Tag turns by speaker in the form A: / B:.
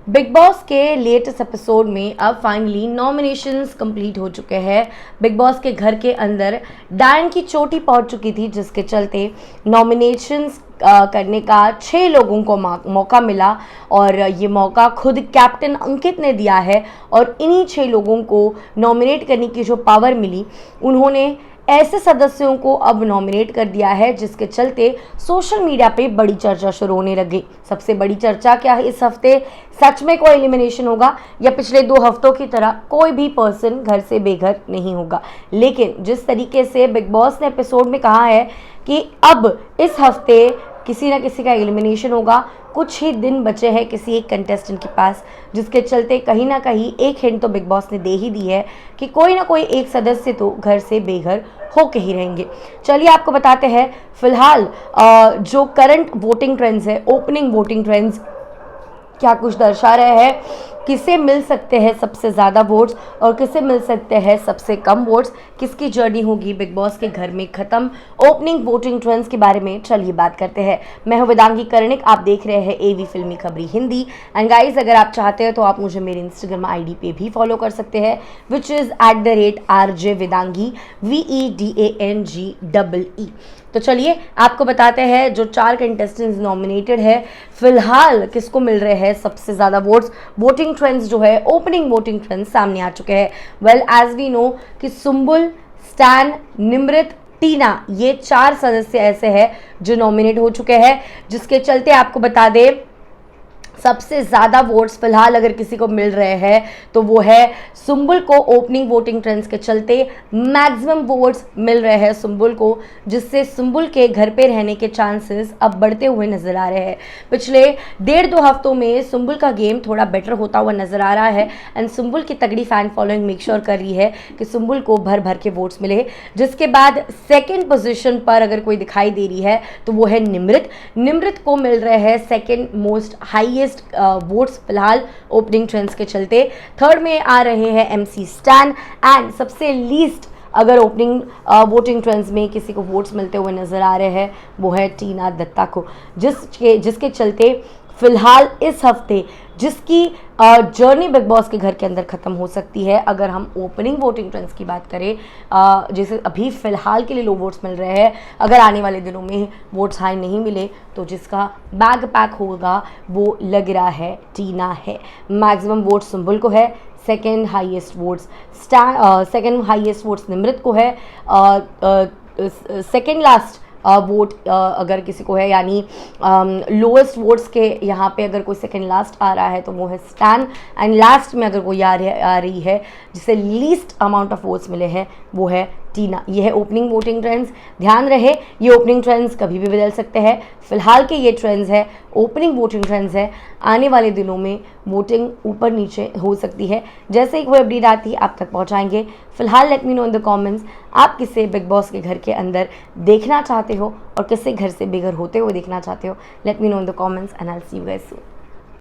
A: Big boss के latest episode में अब फाइनली नॉमिनेशंस कंप्लीट हो चुके हैं। बिग बॉस के घर के अंदर डायन की चोटी पहुंच चुकी थी, जिसके चलते नॉमिनेशंस करने का 6 लोगों को मौका मिला और ये मौका खुद कैप्टन अंकित ने दिया है। और इन्हीं 6 लोगों को नॉमिनेट करने की जो पावर मिली, उन्होंने ऐसे सदस्यों को अब नॉमिनेट कर दिया है, जिसके चलते सोशल मीडिया पे बड़ी चर्चा शुरू होने लगी। सबसे बड़ी चर्चा क्या है, इस हफ्ते सच में कोई एलिमिनेशन होगा या पिछले 2 हफ्तों की तरह कोई भी पर्सन घर से बेघर नहीं होगा। लेकिन जिस तरीके से बिग बॉस ने एपिसोड में कहा है कि अब इस हफ्ते किसी ना किसी का एलिमिनेशन होगा, कुछ ही दिन बचे हैं किसी एक कंटेस्टेंट के पास, जिसके चलते कहीं ना कहीं एक हिंट तो बिग बॉस ने दे ही दी है कि कोई ना कोई एक सदस्य तो घर से बेघर होके ही रहेंगे। चलिए आपको बताते हैं फिलहाल जो करंट वोटिंग ट्रेंड्स है, ओपनिंग वोटिंग ट्रेंड्स क्या कुछ दर्शा रहे हैं, किसे मिल सकते हैं सबसे ज़्यादा वोट्स और किसे मिल सकते हैं सबसे कम वोट्स, किसकी जर्नी होगी बिग बॉस के घर में ख़त्म। ओपनिंग वोटिंग ट्रेंड्स के बारे में चलिए बात करते हैं। मैं हूं वेदांगी कर्णिक, आप देख रहे हैं एवी फिल्मी खबरी हिंदी। एंड गाइस, अगर आप चाहते हैं तो आप मुझे मेरे इंस्टाग्राम आईडी पे भी फॉलो कर सकते हैं, which is @RJ Vedangi VEDANGEE। तो चलिए आपको बताते हैं जो 4 कंटेस्टेंट्स नॉमिनेटेड है, फिलहाल किसको मिल रहे हैं सबसे ज़्यादा वोट्स। वोटिंग ट्रेंड्स जो है, ओपनिंग वोटिंग ट्रेंड्स सामने आ चुके हैं। वेल एज वी नो कि सुम्बुल, स्टैन, निमृत, टीना, ये 4 सदस्य ऐसे हैं जो नॉमिनेट हो चुके हैं, जिसके चलते आपको बता दें सबसे ज़्यादा वोट्स फिलहाल अगर किसी को मिल रहे हैं तो वो है सुम्बुल को। ओपनिंग वोटिंग ट्रेंड्स के चलते मैक्सिमम वोट्स मिल रहे हैं सुम्बुल को, जिससे सुम्बुल के घर पे रहने के चांसेस अब बढ़ते हुए नज़र आ रहे हैं। पिछले 1.5-2 हफ्तों में सुम्बुल का गेम थोड़ा बेटर होता हुआ नज़र आ रहा है एंड सुम्बुल की तगड़ी फैन फॉलोइंग मेक श्योर कर रही है कि सुम्बुल को भर भर के वोट्स मिले। जिसके बाद सेकेंड पोजिशन पर अगर कोई दिखाई दे रही है तो वो है निमृत। निमृत को मिल रहे हैं सेकेंड मोस्ट हाईएस्ट वोट्स फिलहाल ओपनिंग ट्रेंड्स के चलते। थर्ड में आ रहे हैं MC स्टैन एंड सबसे लीस्ट अगर ओपनिंग वोटिंग ट्रेंड्स में किसी को वोट्स मिलते हुए नजर आ रहे हैं वो है टीना दत्ता को, जिसके चलते फिलहाल इस हफ्ते जिसकी जर्नी बिग बॉस के घर के अंदर ख़त्म हो सकती है। अगर हम ओपनिंग वोटिंग ट्रेंड्स की बात करें, जैसे अभी फ़िलहाल के लिए लो वोट्स मिल रहे हैं, अगर आने वाले दिनों में वोट्स हाई नहीं मिले तो जिसका बैग पैक होगा वो लग रहा है टीना है। मैक्सिमम वोट्स सुम्बुल को है, सेकेंड हाईएस्ट वोट्स निमृत को है, सेकेंड लास्ट वोट अगर किसी को है, यानी लोएस्ट वोट्स के यहाँ पे अगर कोई सेकंड लास्ट आ रहा है तो वो है स्टैन एंड लास्ट में अगर कोई आ रही है जिसे लीस्ट अमाउंट ऑफ वोट्स मिले हैं वो है टीना। ये है ओपनिंग वोटिंग ट्रेंड्स। ध्यान रहे ये ओपनिंग ट्रेंड्स कभी भी बदल सकते हैं। फिलहाल के ये ट्रेंड्स है, ओपनिंग वोटिंग ट्रेंड्स है। आने वाले दिनों में वोटिंग ऊपर नीचे हो सकती है। जैसे ही कोई अपडेट आती है आप तक पहुंचाएंगे। फिलहाल let me know in the comments आप किसे बिग बॉस के घर के अंदर देखना चाहते हो और किसे घर से बेघर होते हुए देखना चाहते हो। Let me know in the comments and I will see you guys soon.